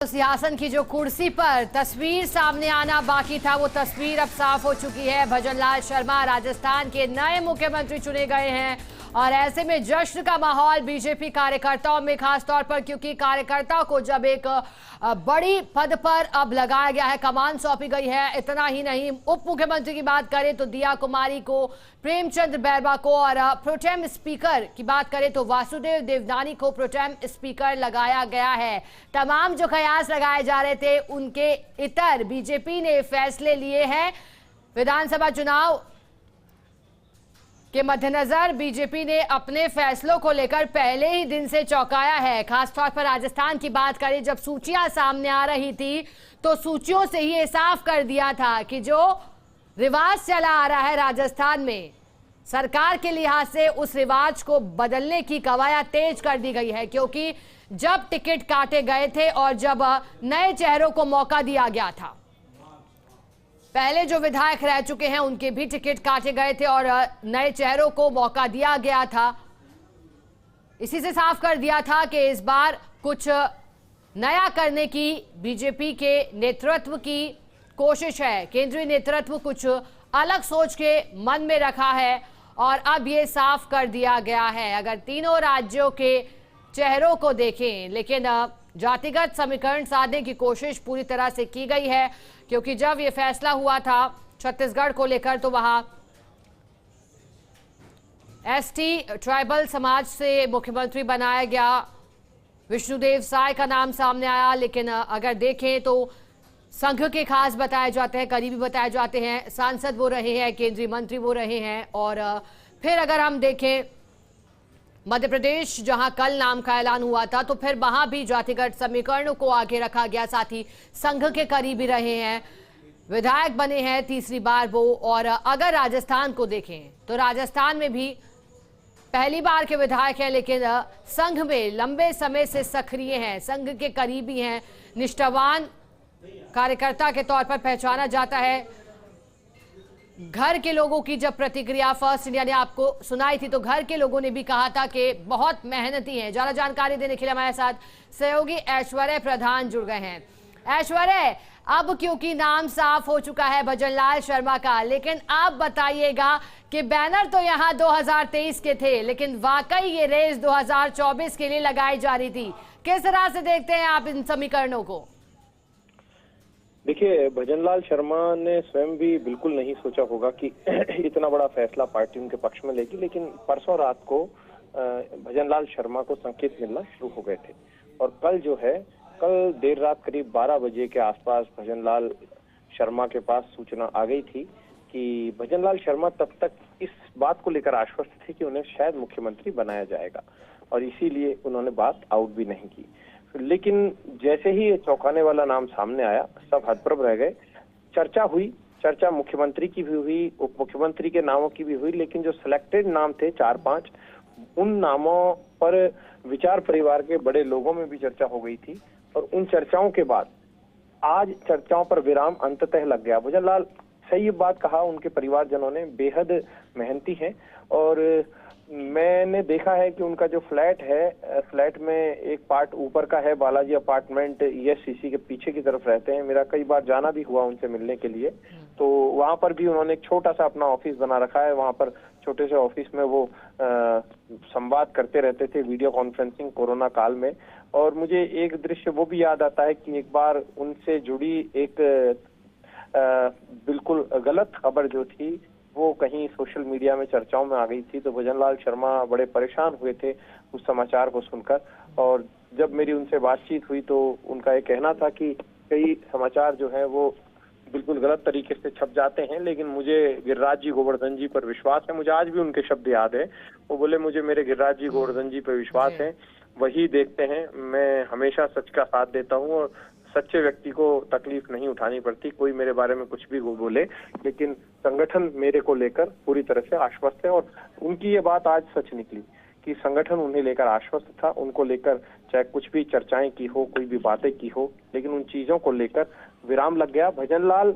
सिंहासन की जो कुर्सी पर तस्वीर सामने आना बाकी था, वो तस्वीर अब साफ हो चुकी है। भजनलाल शर्मा राजस्थान के नए मुख्यमंत्री चुने गए हैं और ऐसे में जश्न का माहौल बीजेपी कार्यकर्ताओं में, खास तौर पर क्योंकि कार्यकर्ताओं को जब एक बड़ी पद पर अब लगाया गया है, कमान सौंपी गई है। इतना ही नहीं, उप मुख्यमंत्री की बात करें तो दिया कुमारी को, प्रेमचंद बैरवा को, और प्रोटेम स्पीकर की बात करें तो वासुदेव देवनानी को प्रोटेम स्पीकर लगाया गया है। तमाम जो कयास लगाए जा रहे थे उनके इतर बीजेपी ने फैसले लिए हैं। विधानसभा चुनाव के मद्देनजर बीजेपी ने अपने फैसलों को लेकर पहले ही दिन से चौंकाया है। खासतौर पर राजस्थान की बात करें, जब सूचियां सामने आ रही थी तो सूचियों से ही ये साफ कर दिया था कि जो रिवाज चला आ रहा है राजस्थान में, सरकार के लिहाज से उस रिवाज को बदलने की कवायद तेज कर दी गई है। क्योंकि जब टिकट काटे गए थे और जब नए चेहरों को मौका दिया गया था, पहले जो विधायक रह चुके हैं उनके भी टिकट काटे गए थे और नए चेहरों को मौका दिया गया था। इसी से साफ कर दिया था कि इस बार कुछ नया करने की बीजेपी के नेतृत्व की कोशिश है। केंद्रीय नेतृत्व कुछ अलग सोच के मन में रखा है और अब ये साफ कर दिया गया है। अगर तीनों राज्यों के चेहरों को देखें, लेकिन जातिगत समीकरण साधने की कोशिश पूरी तरह से की गई है। क्योंकि जब ये फैसला हुआ था छत्तीसगढ़ को लेकर तो वहां एसटी ट्राइबल समाज से मुख्यमंत्री बनाया गया, विष्णुदेव साय का नाम सामने आया। लेकिन अगर देखें तो संघ के खास बताए जाते हैं, करीबी बताए जाते हैं, सांसद वो रहे हैं, केंद्रीय मंत्री वो रहे हैं। और फिर अगर हम देखें मध्य प्रदेश, जहां कल नाम का ऐलान हुआ था, तो फिर वहां भी जातिगत समीकरणों को आगे रखा गया। साथ ही संघ के करीबी रहे हैं, विधायक बने हैं तीसरी बार वो। और अगर राजस्थान को देखें तो राजस्थान में भी पहली बार के विधायक हैं, लेकिन संघ में लंबे समय से सक्रिय हैं, संघ के करीबी हैं, निष्ठावान कार्यकर्ता के तौर पर पहचाना जाता है। घर के लोगों की जब प्रतिक्रिया फर्स्ट इंडिया ने आपको सुनाई थी तो घर के लोगों ने भी कहा था कि बहुत मेहनती हैं। ज्यादा जानकारी देने के लिए हमारे साथ सहयोगी ऐश्वर्य प्रधान जुड़ गए हैं। ऐश्वर्य, अब क्योंकि नाम साफ हो चुका है भजनलाल शर्मा का, लेकिन आप बताइएगा कि बैनर तो यहाँ 2023 के थे, लेकिन वाकई ये रेस 2024 के लिए लगाई जा रही थी। किस तरह से देखते हैं आप इन समीकरणों को? देखिए, भजनलाल शर्मा ने स्वयं भी बिल्कुल नहीं सोचा होगा कि इतना बड़ा फैसला पार्टी उनके पक्ष में लेगी। लेकिन परसों रात को भजनलाल शर्मा को संकेत मिलना शुरू हो गए थे और कल देर रात करीब 12 बजे के आसपास भजनलाल शर्मा के पास सूचना आ गई थी कि भजनलाल शर्मा तब तक इस बात को लेकर आश्वस्त थे कि उन्हें शायद मुख्यमंत्री बनाया जाएगा और इसीलिए उन्होंने बात आउट भी नहीं की। लेकिन जैसे ही ये चौंकाने वाला नाम सामने आया, सब हतप्रभ रह गए। चर्चा मुख्यमंत्री की भी हुई, उप मुख्यमंत्री के नामों की भी हुई, लेकिन जो सिलेक्टेड नाम थे 4-5, उन नामों पर विचार परिवार के बड़े लोगों में भी चर्चा हो गई थी। और उन चर्चाओं के बाद आज चर्चाओं पर विराम अंततः लग गया। भजनलाल, सही बात कहा, उनके परिवारजनों ने बेहद मेहनती हैं और मैंने देखा है कि उनका जो फ्लैट है, फ्लैट में एक पार्ट ऊपर का है, बालाजी अपार्टमेंट, ESCC के पीछे की तरफ रहते हैं। मेरा कई बार जाना भी हुआ उनसे मिलने के लिए, तो वहां पर भी उन्होंने एक छोटा सा अपना ऑफिस बना रखा है। वहां पर छोटे से ऑफिस में वो संवाद करते रहते थे, वीडियो कॉन्फ्रेंसिंग, कोरोना काल में। और मुझे एक दृश्य वो भी याद आता है कि एक बार उनसे जुड़ी एक बिल्कुल गलत खबर जो थी वो कहीं सोशल मीडिया में चर्चाओं में आ गई थी, तो भजनलाल शर्मा बड़े परेशान हुए थे उस समाचार को सुनकर। और जब मेरी उनसे बातचीत हुई तो उनका ये कहना था कि कई समाचार जो है वो बिल्कुल गलत तरीके से छप जाते हैं, लेकिन मुझे गिरिराज जी गोवर्धन जी पर विश्वास है। मुझे आज भी उनके शब्द याद है, वो बोले, मुझे मेरे गिरिराज जी गोवर्धन जी पर विश्वास है, वही देखते हैं, मैं हमेशा सच का साथ देता हूँ और सच्चे व्यक्ति को तकलीफ नहीं उठानी पड़ती, कोई मेरे बारे में कुछ भी बोले, लेकिन संगठन मेरे को लेकर पूरी तरह से आश्वस्त है। और उनकी ये बात आज सच निकली कि संगठन उन्हें लेकर आश्वस्त था, उनको लेकर चाहे कुछ भी चर्चाएं की हो, कोई भी बातें की हो, लेकिन उन चीजों को लेकर विराम लग गया। भजनलाल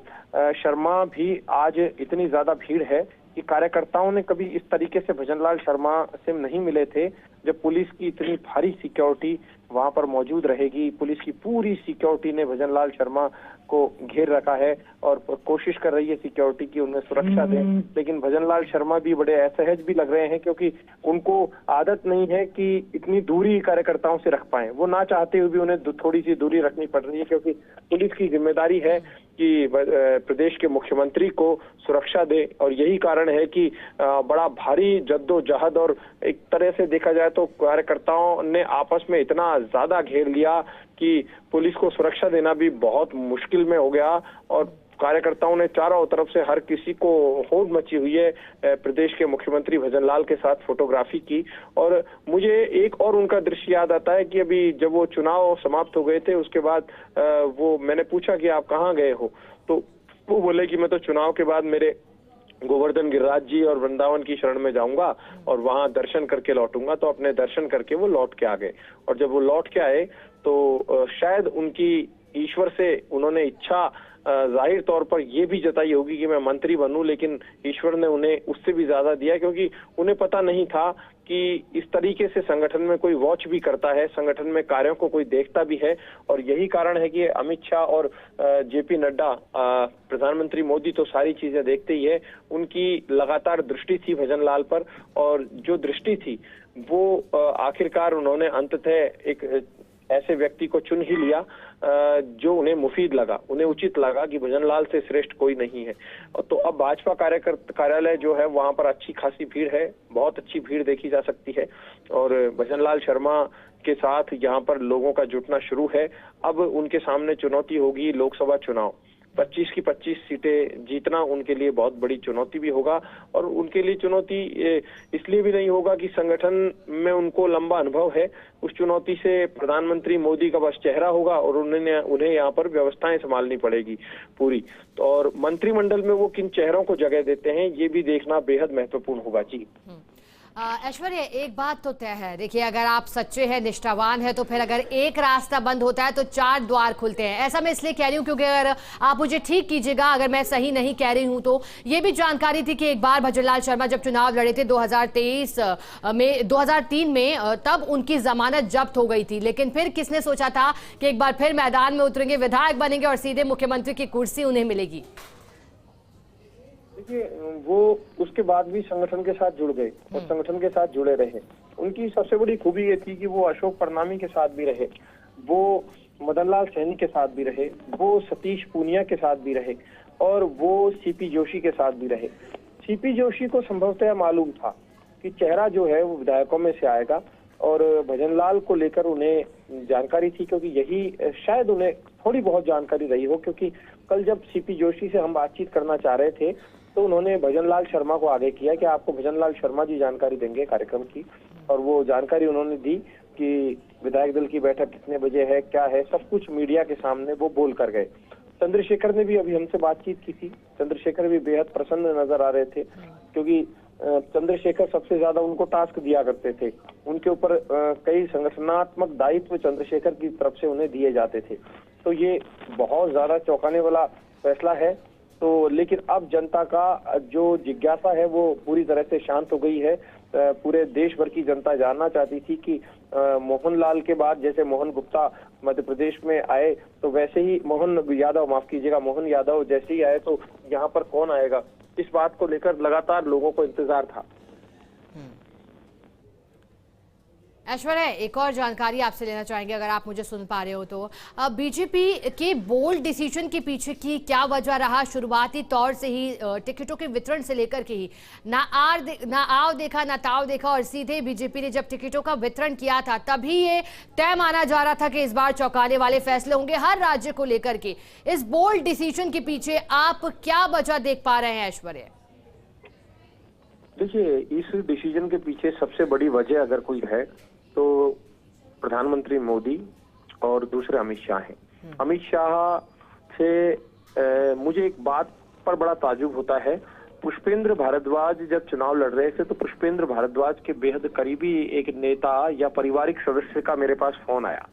शर्मा भी आज इतनी ज्यादा भीड़ है कि कार्यकर्ताओं ने कभी इस तरीके से भजनलाल शर्मा से नहीं मिले थे, जब पुलिस की इतनी भारी सिक्योरिटी वहां पर मौजूद रहेगी। पुलिस की पूरी सिक्योरिटी ने भजनलाल शर्मा को घेर रखा है और कोशिश कर रही है सिक्योरिटी की उन्हें सुरक्षा दें, लेकिन भजनलाल शर्मा भी बड़े असहज भी लग रहे हैं क्योंकि उनको आदत नहीं है कि इतनी दूरी कार्यकर्ताओं से रख पाए। वो ना चाहते हुए भी उन्हें थोड़ी सी दूरी रखनी पड़ रही है क्योंकि पुलिस की जिम्मेदारी है कि प्रदेश के मुख्यमंत्री को सुरक्षा दे, और यही कारण है कि बड़ा भारी जद्दोजहद और एक तरह से देखा जाए तो कार्यकर्ताओं ने आपस में इतना ज्यादा घेर लिया कि पुलिस को सुरक्षा देना भी बहुत मुश्किल में हो गया, और कार्यकर्ताओं ने चारों तरफ से हर किसी को होड़ मची हुई है प्रदेश के मुख्यमंत्री भजनलाल के साथ फोटोग्राफी की। और मुझे एक और उनका दृश्य याद आता है कि अभी जब वो चुनाव समाप्त हो गए थे उसके बाद वो मैंने पूछा कि आप कहाँ गए हो, तो वो बोले कि मैं तो चुनाव के बाद मेरे गोवर्धन गिरिराज जी और वृंदावन की शरण में जाऊंगा और वहां दर्शन करके लौटूंगा। तो अपने दर्शन करके वो लौट के आ गए, और जब वो लौट के आए तो शायद उनकी ईश्वर से उन्होंने इच्छा जाहिर तौर पर यह भी जताई होगी कि मैं मंत्री बनूं, लेकिन ईश्वर ने उन्हें उससे भी ज्यादा दिया क्योंकि उन्हें पता नहीं था कि इस तरीके से संगठन में कोई वॉच भी करता है, संगठन में कार्यों को कोई देखता भी है। और यही कारण है कि अमित शाह और जेपी नड्डा, प्रधानमंत्री मोदी तो सारी चीजें देखते ही है, उनकी लगातार दृष्टि थी भजनलाल पर, और जो दृष्टि थी वो आखिरकार उन्होंने अंततः एक ऐसे व्यक्ति को चुन ही लिया जो उन्हें मुफीद लगा, उन्हें उचित लगा कि भजनलाल से श्रेष्ठ कोई नहीं है। तो अब भाजपा कार्यालय जो है वहां पर अच्छी खासी भीड़ है, बहुत अच्छी भीड़ देखी जा सकती है, और भजनलाल शर्मा के साथ यहाँ पर लोगों का जुटना शुरू है। अब उनके सामने चुनौती होगी लोकसभा चुनाव, 25 की 25 सीटें जीतना उनके लिए बहुत बड़ी चुनौती भी होगा, और उनके लिए चुनौती इसलिए भी नहीं होगा कि संगठन में उनको लंबा अनुभव है, उस चुनौती से प्रधानमंत्री मोदी का बस चेहरा होगा और उन्हें यहाँ पर व्यवस्थाएं संभालनी पड़ेगी पूरी। और मंत्रिमंडल में वो किन चेहरों को जगह देते हैं ये भी देखना बेहद महत्वपूर्ण होगा। जी ऐश्वर्य, एक बात तो तय है, देखिए अगर आप सच्चे हैं, निष्ठावान है, तो फिर अगर एक रास्ता बंद होता है तो 4 द्वार खुलते हैं। ऐसा मैं इसलिए कह रही हूं क्योंकि अगर आप मुझे ठीक कीजिएगा अगर मैं सही नहीं कह रही हूं, तो ये भी जानकारी थी कि एक बार भजनलाल शर्मा जब चुनाव लड़े थे 2003 में, तब उनकी जमानत जब्त हो गई थी, लेकिन फिर किसने सोचा था कि एक बार फिर मैदान में उतरेंगे, विधायक बनेंगे और सीधे मुख्यमंत्री की कुर्सी उन्हें मिलेगी। देखिए, वो उसके बाद भी संगठन के साथ जुड़ गए और संगठन के साथ जुड़े रहे। उनकी सबसे बड़ी खूबी ये थी कि वो अशोक परनामी के साथ भी रहे, वो मदनलाल सैनी के साथ भी रहे, वो सतीश पूनिया के साथ भी रहे, और वो सीपी जोशी के साथ भी रहे। सीपी जोशी को संभवतः मालूम था कि चेहरा जो है वो विधायकों में से आएगा, और भजनलाल को लेकर उन्हें जानकारी थी क्योंकि यही शायद उन्हें थोड़ी बहुत जानकारी रही हो, क्योंकि कल जब सीपी जोशी से हम बातचीत करना चाह रहे थे तो उन्होंने भजनलाल शर्मा को आगे किया कि आपको भजनलाल शर्मा जी जानकारी देंगे कार्यक्रम की, और वो जानकारी उन्होंने दी कि विधायक दल की बैठक कितने बजे है, क्या है, सब कुछ मीडिया के सामने वो बोल कर गए। चंद्रशेखर ने भी अभी हमसे बातचीत की थी, चंद्रशेखर भी बेहद प्रसन्न नजर आ रहे थे क्योंकि चंद्रशेखर सबसे ज्यादा उनको टास्क दिया करते थे, उनके ऊपर कई संगठनात्मक दायित्व चंद्रशेखर की तरफ से उन्हें दिए जाते थे। तो ये बहुत ज्यादा चौंकाने वाला फैसला है। तो लेकिन अब जनता का जो जिज्ञासा है वो पूरी तरह से शांत हो गई है। पूरे देश भर की जनता जानना चाहती थी कि मोहनलाल के बाद जैसे मोहन गुप्ता मध्य प्रदेश में आए तो वैसे ही मोहन यादव जैसे ही आए तो यहाँ पर कौन आएगा, इस बात को लेकर लगातार लोगों को इंतजार था। ऐश्वर्या, एक और जानकारी आपसे लेना चाहेंगे अगर आप मुझे सुन पा रहे हो तो। बीजेपी के बोल्ड डिसीजन के पीछे की क्या वजह रहा? शुरुआती तौर से ही टिकटों के वितरण से लेकर के ही ना आओ देखा ना ताव देखा, और सीधे बीजेपी ने जब टिकटों का वितरण किया था तभी ये तय माना जा रहा था कि इस बार चौंकाने वाले फैसले होंगे हर राज्य को लेकर के। इस बोल्ड डिसीजन के पीछे आप क्या वजह देख पा रहे हैं ऐश्वर्या? देखिए, इस डिसीजन के पीछे सबसे बड़ी वजह अगर कोई है तो प्रधानमंत्री मोदी और दूसरे अमित शाह हैं। अमित शाह से मुझे एक बात पर बड़ा ताजुब होता है। पुष्पेंद्र भारद्वाज जब चुनाव लड़ रहे थे तो पुष्पेंद्र भारद्वाज के बेहद करीबी एक नेता या पारिवारिक सदस्य का मेरे पास फोन आया।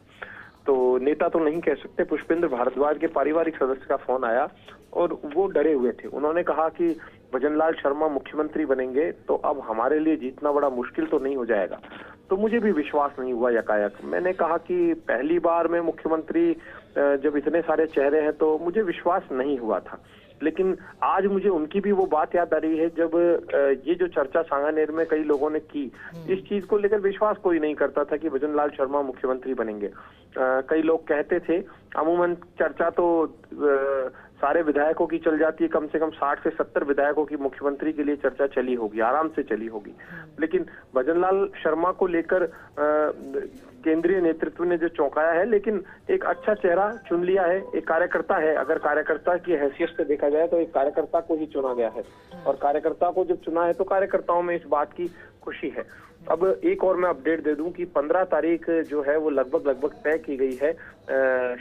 तो नेता तो नहीं कह सकते, पुष्पेंद्र भारद्वाज के पारिवारिक सदस्य का फोन आया और वो डरे हुए थे। उन्होंने कहा कि भजनलाल शर्मा मुख्यमंत्री बनेंगे तो अब हमारे लिए जीतना बड़ा मुश्किल तो नहीं हो जाएगा। तो मुझे भी विश्वास नहीं हुआ यकायक। मैंने कहा कि पहली बार में मुख्यमंत्री जब इतने सारे चेहरे हैं तो मुझे विश्वास नहीं हुआ था। लेकिन आज मुझे उनकी भी वो बात याद आ रही है जब ये जो चर्चा सांगानेर में कई लोगों ने की, इस चीज को लेकर विश्वास कोई नहीं करता था कि भजनलाल शर्मा मुख्यमंत्री बनेंगे। कई लोग कहते थे, अमूमन चर्चा तो सारे विधायकों की चल जाती है, कम से कम 60 से 70 विधायकों की मुख्यमंत्री के लिए चर्चा चली होगी, आराम से चली होगी। लेकिन भजनलाल शर्मा को लेकर केंद्रीय नेतृत्व ने जो चौंकाया है, लेकिन एक अच्छा चेहरा चुन लिया है, एक कार्यकर्ता है। अगर कार्यकर्ता की हैसियत से देखा जाए तो एक कार्यकर्ता को ही चुना गया है, और कार्यकर्ता को जब चुना है तो कार्यकर्ताओं में इस बात की खुशी है। अब एक और मैं अपडेट दे दूं कि 15 तारीख जो है वो लगभग तय की गई है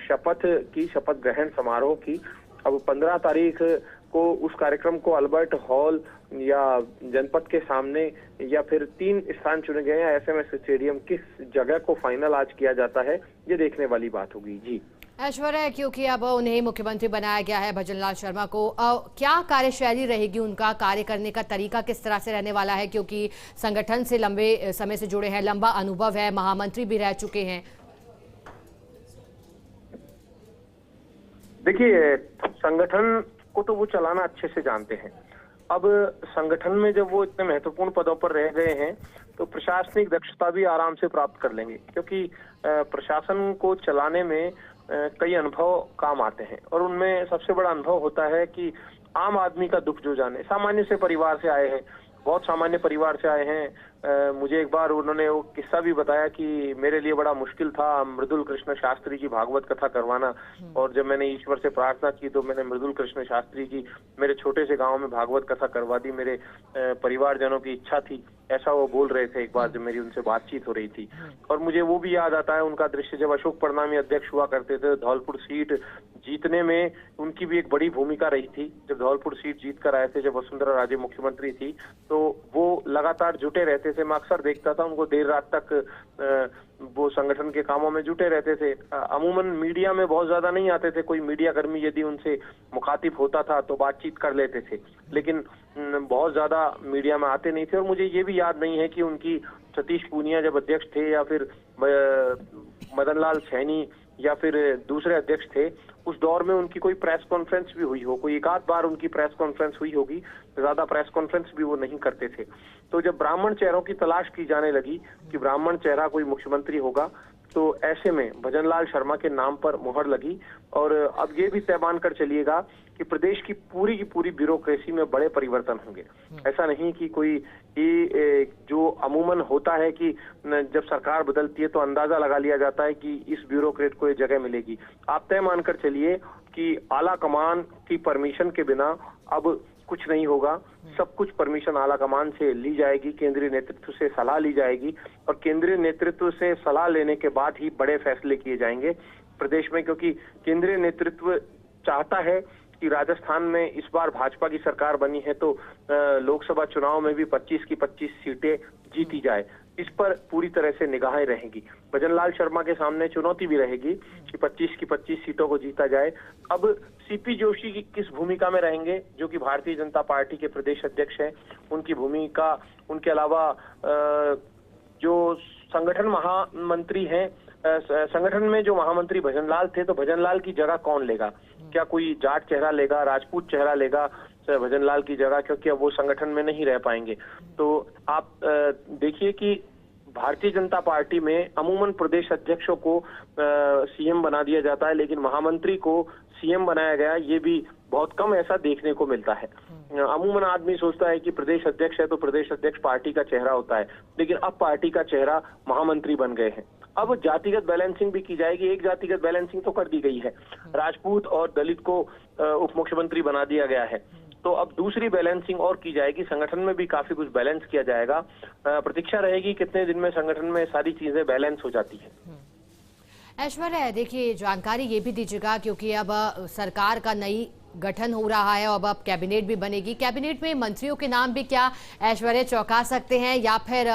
शपथ ग्रहण समारोह की। अब 15 तारीख को उस कार्यक्रम को अल्बर्ट हॉल या जनपद के सामने या फिर 3 स्थान चुने गए हैं एसएमएस स्टेडियम, किस जगह को फाइनल आज किया जाता है ये देखने वाली बात होगी। जी ऐश्वर्या, क्योंकि अब उन्हें मुख्यमंत्री बनाया गया है भजनलाल शर्मा को, क्या कार्यशैली रहेगी, उनका कार्य करने का तरीका किस तरह से रहने वाला है, क्योंकि संगठन से लंबे समय से जुड़े हैं, लंबा अनुभव है, महामंत्री भी रह चुके हैं। देखिए, संगठन को तो वो चलाना अच्छे से जानते हैं। अब संगठन में जब वो इतने महत्वपूर्ण पदों पर रह गए हैं तो प्रशासनिक दक्षता भी आराम से प्राप्त कर लेंगे, क्योंकि प्रशासन को चलाने में कई अनुभव काम आते हैं। और उनमें सबसे बड़ा अनुभव होता है कि आम आदमी का दुख जो जाने। सामान्य से परिवार से आए हैं, बहुत सामान्य परिवार से आए हैं। मुझे एक बार उन्होंने वो किस्सा भी बताया कि मेरे लिए बड़ा मुश्किल था मृदुल कृष्ण शास्त्री की भागवत कथा करवाना, और जब मैंने ईश्वर से प्रार्थना की तो मैंने मृदुल कृष्ण शास्त्री की मेरे छोटे से गांव में भागवत कथा करवा दी। मेरे परिवारजनों की इच्छा थी, ऐसा वो बोल रहे थे एक बार जब मेरी उनसे बातचीत हो रही थी। और मुझे वो भी याद आता है उनका दृश्य जब अशोक परनामी अध्यक्ष हुआ करते थे, धौलपुर सीट जीतने में उनकी भी एक बड़ी भूमिका रही थी। जब धौलपुर सीट जीत कर आए थे, जब वसुंधरा राजे मुख्यमंत्री थी, तो वो लगातार जुटे रहते थे। मैं अक्सर देखता था उनको, देर रात तक वो संगठन के कामों में जुटे रहते थे। अमूमन मीडिया में बहुत ज्यादा नहीं आते थे। कोई मीडिया कर्मी यदि उनसे मुखातिब होता था तो बातचीत कर लेते थे, लेकिन बहुत ज्यादा मीडिया में आते नहीं थे। और मुझे ये भी याद नहीं है कि उनकी सतीश पूनिया जब अध्यक्ष थे या फिर मदनलाल सैनी या फिर दूसरे अध्यक्ष थे, उस दौर में उनकी कोई प्रेस कॉन्फ्रेंस भी हुई हो। कोई एक आध बार उनकी प्रेस कॉन्फ्रेंस हुई होगी, ज्यादा प्रेस कॉन्फ्रेंस भी वो नहीं करते थे। तो जब ब्राह्मण चेहरों की तलाश की जाने लगी कि ब्राह्मण चेहरा कोई मुख्यमंत्री होगा, तो ऐसे में भजनलाल शर्मा के नाम पर मुहर लगी। और अब ये भी तय मान कर चलिएगा कि प्रदेश की पूरी ब्यूरोक्रेसी में बड़े परिवर्तन होंगे। ऐसा नहीं कि कोई जो अमूमन होता है कि जब सरकार बदलती है तो अंदाजा लगा लिया जाता है कि इस ब्यूरोक्रेट को ये जगह मिलेगी। आप तय मानकर चलिए कि आला कमान की परमिशन के बिना अब कुछ नहीं होगा। सब कुछ परमिशन आला कमान से ली जाएगी, केंद्रीय नेतृत्व से सलाह ली जाएगी, और केंद्रीय नेतृत्व से सलाह लेने के बाद ही बड़े फैसले किए जाएंगे प्रदेश में। क्योंकि केंद्रीय नेतृत्व चाहता है कि राजस्थान में इस बार भाजपा की सरकार बनी है तो लोकसभा चुनाव में भी 25 की 25 सीटें जीती जाए। इस पर पूरी तरह से निगाहें रहेंगी। भजनलाल शर्मा के सामने चुनौती भी रहेगी कि 25 की 25 सीटों को जीता जाए। अब सीपी जोशी की किस भूमिका में रहेंगे, जो कि भारतीय जनता पार्टी के प्रदेश अध्यक्ष हैं, उनकी भूमिका, उनके अलावा जो संगठन महामंत्री हैं, संगठन में जो महामंत्री भजनलाल थे, तो भजनलाल की जगह कौन लेगा? क्या कोई जाट चेहरा लेगा, राजपूत चेहरा लेगा भजनलाल की जगह, क्योंकि अब वो संगठन में नहीं रह पाएंगे। तो आप देखिए कि भारतीय जनता पार्टी में अमूमन प्रदेश अध्यक्षों को सीएम बना दिया जाता है, लेकिन महामंत्री को सीएम बनाया गया, ये भी बहुत कम ऐसा देखने को मिलता है। अमूमन आदमी सोचता है कि प्रदेश अध्यक्ष है तो प्रदेश अध्यक्ष पार्टी का चेहरा होता है, लेकिन अब पार्टी का चेहरा महामंत्री बन गए हैं। अब जातिगत बैलेंसिंग भी की जाएगी। एक जातिगत बैलेंसिंग तो कर दी गई है, राजपूत और दलित को उप मुख्यमंत्री बना दिया गया है, तो अब दूसरी बैलेंसिंग और की जाएगी। संगठन में भी काफी कुछ बैलेंस किया जाएगा। प्रतीक्षा रहेगी कितने दिन में संगठन में सारी चीजें बैलेंस हो जाती है। ऐश्वर्या, देखिए जानकारी ये भी दीजिएगा, क्योंकि अब सरकार का नई गठन हो रहा है और अब कैबिनेट भी बनेगी। कैबिनेट में मंत्रियों के नाम भी क्या ऐश्वर्या चौंका सकते हैं या फिर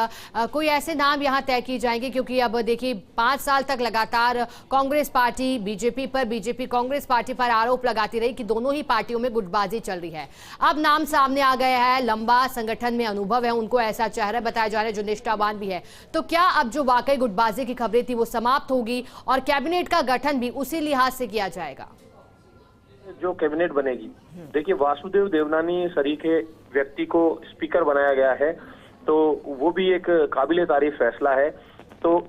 कोई ऐसे नाम यहां तय किए जाएंगे? क्योंकि अब देखिए 5 साल तक लगातार Congress party BJP Congress party पर आरोप लगाती रही कि दोनों ही पार्टियों में गुटबाजी चल रही है। अब नाम सामने आ गया है, लंबा संगठन में अनुभव है, उनको ऐसा चेहरा बताया जा रहा है जो निष्ठावान भी है। तो क्या अब जो वाकई गुटबाजी की खबरें थी वो समाप्त होगी और कैबिनेट का गठन भी उसी लिहाज से किया जाएगा? जो कैबिनेट बनेगी, देखिए वासुदेव देवनानी सरीखे व्यक्ति को स्पीकर बनाया गया है, तो वो भी एक काबिले तारीफ फैसला है, तो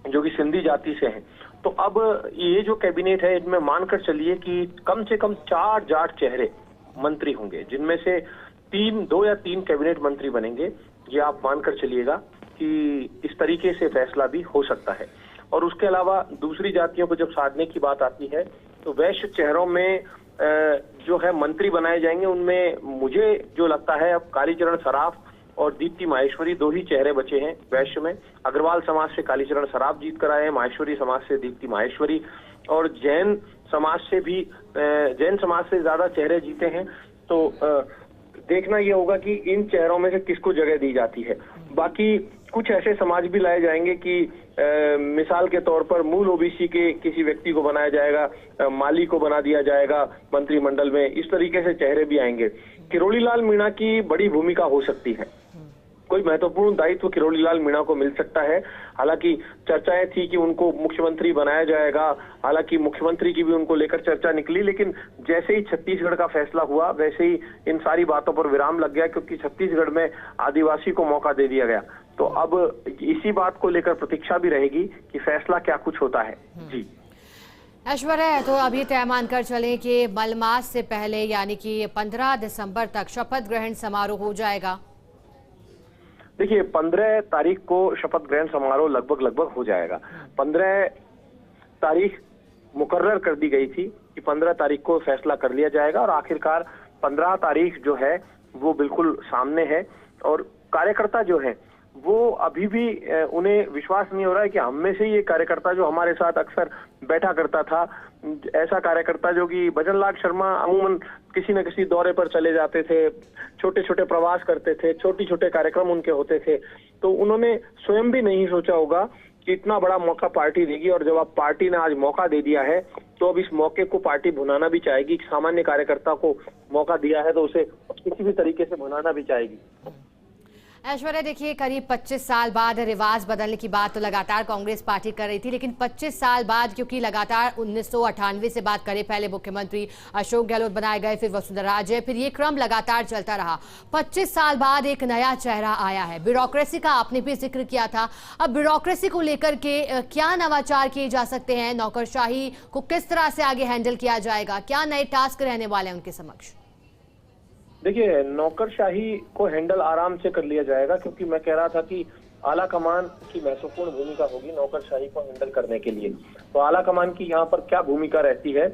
जो कि सिंधी जाति से हैं। तो अब ये जो कैबिनेट है, इनमें मानकर चलिए कि कम से कम 4 जाट चेहरे मंत्री होंगे, जिनमें से 2 या 3 कैबिनेट मंत्री बनेंगे। ये आप मानकर चलिएगा कि इस तरीके से फैसला भी हो सकता है। और उसके अलावा दूसरी जातियों को जब साधने की बात आती है, तो वैश्य चेहरों में जो है मंत्री बनाए जाएंगे। उनमें मुझे जो लगता है, अब कालीचरण सराफ और दीप्ति माहेश्वरी 2 ही चेहरे बचे हैं वैश्य में। अग्रवाल समाज से कालीचरण सराफ जीत कर आए हैं, माहेश्वरी समाज से दीप्ति माहेश्वरी, और जैन समाज से ज्यादा चेहरे जीते हैं। तो देखना यह होगा कि इन चेहरों में से किसको जगह दी जाती है। बाकी कुछ ऐसे समाज भी लाए जाएंगे कि मिसाल के तौर पर मूल ओबीसी के किसी व्यक्ति को बनाया जाएगा, माली को बना दिया जाएगा मंत्रिमंडल में। इस तरीके से चेहरे भी आएंगे। किरोड़ी लाल मीणा की बड़ी भूमिका हो सकती है, कोई महत्वपूर्ण दायित्व किरोड़ी लाल मीणा को मिल सकता है। हालांकि चर्चाएं थी कि उनको मुख्यमंत्री बनाया जाएगा, हालांकि मुख्यमंत्री की भी उनको लेकर चर्चा निकली, लेकिन जैसे ही छत्तीसगढ़ का फैसला हुआ वैसे ही इन सारी बातों पर विराम लग गया, क्योंकि छत्तीसगढ़ में आदिवासी को मौका दे दिया गया। तो अब इसी बात को लेकर प्रतीक्षा भी रहेगी कि फैसला क्या कुछ होता है। जी ऐश्वर्या, तो अभी तय मानकर चलें कि मलमास से पहले यानी कि 15 दिसंबर तक शपथ ग्रहण समारोह हो जाएगा? देखिए 15 तारीख को शपथ ग्रहण समारोह लगभग हो जाएगा। 15 तारीख मुकर्रर कर दी गई थी कि 15 तारीख को फैसला कर लिया जाएगा, और आखिरकार 15 तारीख जो है वो बिल्कुल सामने है। और कार्यकर्ता जो है वो अभी भी उन्हें विश्वास नहीं हो रहा है कि हम में से ही ये कार्यकर्ता जो हमारे साथ अक्सर बैठा करता था, ऐसा कार्यकर्ता जो कि भजनलाल शर्मा अमूमन किसी न किसी दौरे पर चले जाते थे, छोटे छोटे प्रवास करते थे, छोटे कार्यक्रम उनके होते थे, तो उन्होंने स्वयं भी नहीं सोचा होगा कि इतना बड़ा मौका पार्टी देगी। और जब आप पार्टी ने आज मौका दे दिया है, तो अब इस मौके को पार्टी भुनाना भी चाहेगी। सामान्य कार्यकर्ता को मौका दिया है तो उसे किसी भी तरीके से भुनाना भी चाहेगी। ऐश्वर्या, देखिए करीब 25 साल बाद रिवाज बदलने की बात तो लगातार कांग्रेस पार्टी कर रही थी, लेकिन 25 साल बाद, क्योंकि लगातार 1998 से बात करें, पहले मुख्यमंत्री अशोक गहलोत बनाए गए, फिर वसुंधरा राजे, फिर ये क्रम लगातार चलता रहा। 25 साल बाद एक नया चेहरा आया है। ब्यूरोक्रेसी का आपने भी जिक्र किया था। अब ब्यूरोक्रेसी को लेकर के क्या नवाचार किए जा सकते हैं? नौकरशाही को किस तरह से आगे हैंडल किया जाएगा? क्या नए टास्क रहने वाले हैं उनके समक्ष? देखिए नौकरशाही को हैंडल आराम से कर लिया जाएगा, क्योंकि मैं कह रहा था कि आला कमान की महत्वपूर्ण भूमिका होगी नौकरशाही को हैंडल करने के लिए। तो आला कमान की यहाँ पर क्या भूमिका रहती है,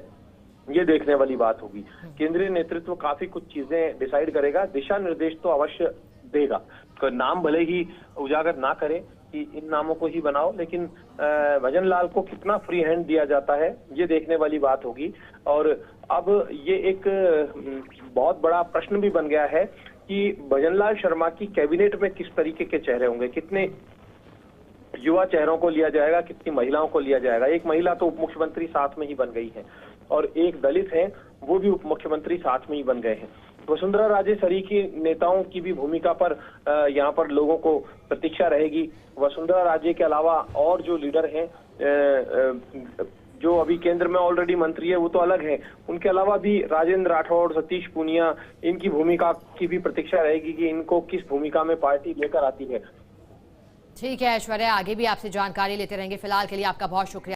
ये देखने वाली बात होगी। केंद्रीय नेतृत्व काफी कुछ चीजें डिसाइड करेगा, दिशा निर्देश तो अवश्य देगा। तो नाम भले ही उजागर ना करे कि इन नामों को ही बनाओ, लेकिन भजनलाल को कितना फ्री हैंड दिया जाता है, ये देखने वाली बात होगी। और अब ये एक बहुत बड़ा प्रश्न भी बन गया है कि भजनलाल शर्मा की कैबिनेट में किस तरीके के चेहरे होंगे, कितने युवा चेहरों को लिया जाएगा, कितनी महिलाओं को लिया जाएगा। एक महिला तो उप मुख्यमंत्री साथ में ही बन गई है, और एक दलित है, वो भी उप मुख्यमंत्री साथ में ही बन गए हैं। वसुंधरा राजे सरीखी नेताओं की भी भूमिका पर यहाँ पर लोगों को प्रतीक्षा रहेगी। वसुंधरा राजे के अलावा और जो लीडर हैं, जो अभी केंद्र में ऑलरेडी मंत्री है, वो तो अलग है, उनके अलावा भी राजेंद्र राठौड़, सतीश पूनिया, इनकी भूमिका की भी प्रतीक्षा रहेगी कि इनको किस भूमिका में पार्टी लेकर आती है। ठीक है ऐश्वर्या, आगे भी आपसे जानकारी लेते रहेंगे। फिलहाल के लिए आपका बहुत शुक्रिया।